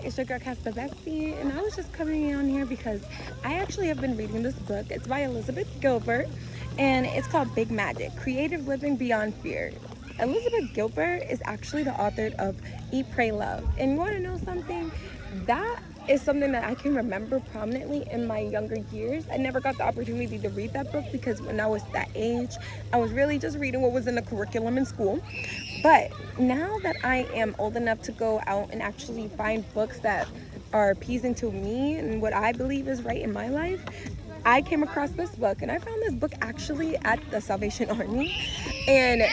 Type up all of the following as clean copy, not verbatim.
It's your girl Kas The Bestie, and I was just coming on here because I actually have been reading this book. It's by Elizabeth Gilbert, and it's called Big Magic: Creative Living Beyond Fear. Elizabeth Gilbert is actually the author of Eat, Pray, Love. And you want to know something? That is something that I can remember prominently in my younger years. I never got the opportunity to read that book because when I was that age, I was really just reading what was in the curriculum in school. But now that I am old enough to go out and actually find books that are appeasing to me and what I believe is right in my life, I came across this book, and I found this book actually at the Salvation Army, and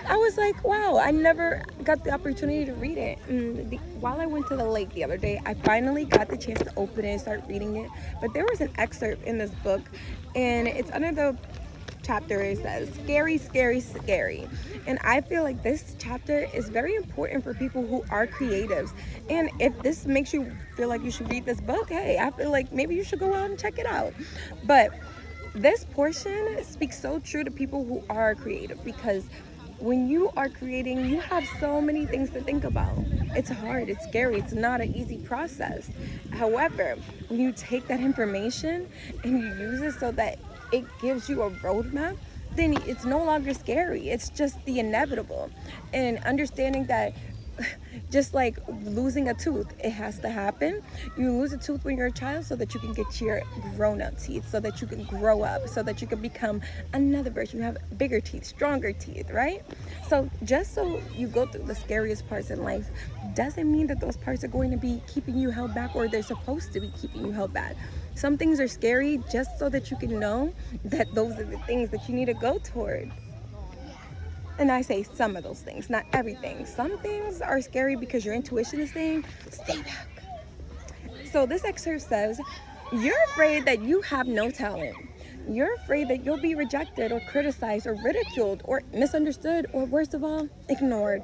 I was like, wow, I never got the opportunity to read it. And while I went to the lake the other day, I finally got the chance to open it and start reading it. But there was an excerpt in this book, and it's under the chapter. It says, scary, scary, scary. And I feel like this chapter is very important for people who are creatives. And if this makes you feel like you should read this book, hey, I feel like maybe you should go out and check it out. But this portion speaks so true to people who are creative, because when you are creating, you have so many things to think about. It's hard, it's scary, it's not an easy process. However, when you take that information and you use it so that it gives you a roadmap, then it's no longer scary. It's just the inevitable. And understanding that just like losing a tooth, it has to happen. You lose a tooth when you're a child so that you can get your grown-up teeth, so that you can grow up, so that you can become another version. You have bigger teeth, stronger teeth, right? So just so you go through the scariest parts in life doesn't mean that those parts are going to be keeping you held back, or they're supposed to be keeping you held back. Some things are scary just so that you can know that those are the things that you need to go towards. And I say some of those things, not everything. Some things are scary because your intuition is saying, stay back. So this excerpt says, you're afraid that you have no talent. You're afraid that you'll be rejected or criticized or ridiculed or misunderstood, or worst of all, ignored.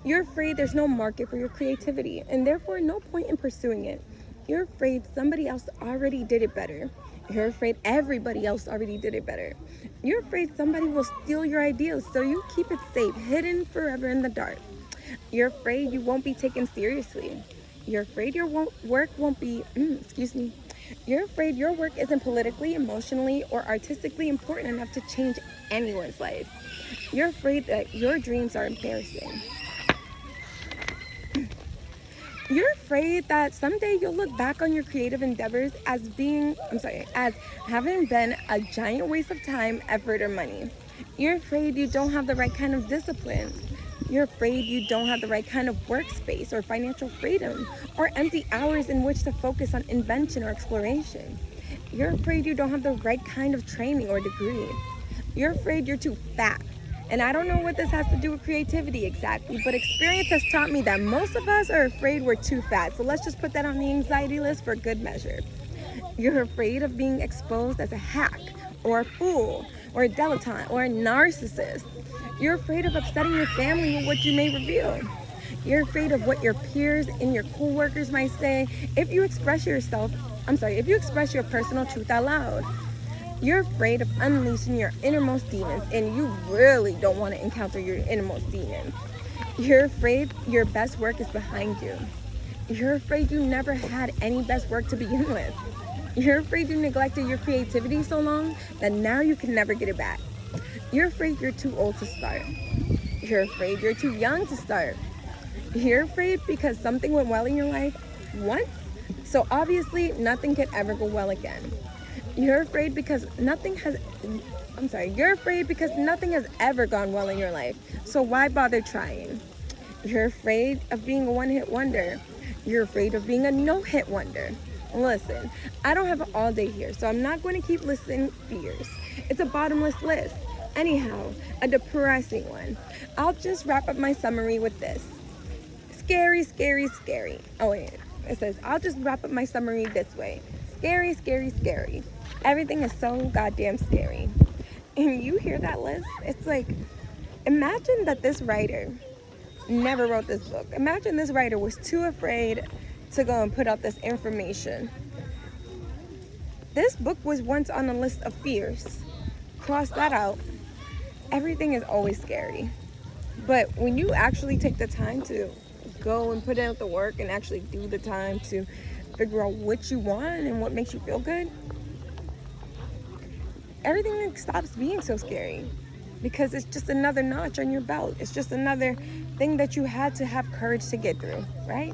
You're afraid there's no market for your creativity, and therefore no point in pursuing it. You're afraid somebody else already did it better. You're afraid everybody else already did it better. You're afraid somebody will steal your ideas, so you keep it safe, hidden forever in the dark. You're afraid you won't be taken seriously. You're afraid your work won't be, You're afraid your work isn't politically, emotionally, or artistically important enough to change anyone's life. You're afraid that your dreams are embarrassing. You're afraid that someday you'll look back on your creative endeavors as having been a giant waste of time, effort, or money. You're afraid you don't have the right kind of discipline. You're afraid you don't have the right kind of workspace or financial freedom, or empty hours in which to focus on invention or exploration. You're afraid you don't have the right kind of training or degree. You're afraid you're too fat. And I don't know what this has to do with creativity exactly, but experience has taught me that most of us are afraid we're too fat. So let's just put that on the anxiety list for good measure. You're afraid of being exposed as a hack, or a fool, or a dilettante, or a narcissist. You're afraid of upsetting your family with what you may reveal. You're afraid of what your peers and your co-workers might say if you express your personal truth out loud. You're afraid of unleashing your innermost demons, and you really don't want to encounter your innermost demons. You're afraid your best work is behind you. You're afraid you never had any best work to begin with. You're afraid you neglected your creativity so long that now you can never get it back. You're afraid you're too old to start. You're afraid you're too young to start. You're afraid because something went well in your life once, so obviously nothing can ever go well again. You're afraid because nothing has ever gone well in your life, so why bother trying? You're afraid of being a one-hit wonder. You're afraid of being a no-hit wonder. Listen, I don't have an all day here, so I'm not going to keep listing fears. It's a bottomless list. Anyhow, a depressing one. I'll just wrap up my summary with this. Scary, scary, scary. Oh wait, it says, I'll just wrap up my summary this way. Scary, scary, scary. Everything is so goddamn scary. And you hear that list? It's like, imagine that this writer never wrote this book. Imagine this writer was too afraid to go and put out this information. This book was once on a list of fears. Cross that out. Everything is always scary. But when you actually take the time to go and put out the work and actually do the time to figure out what you want and what makes you feel good, everything stops being so scary, because it's just another notch on your belt. It's just another thing that you had to have courage to get through, right?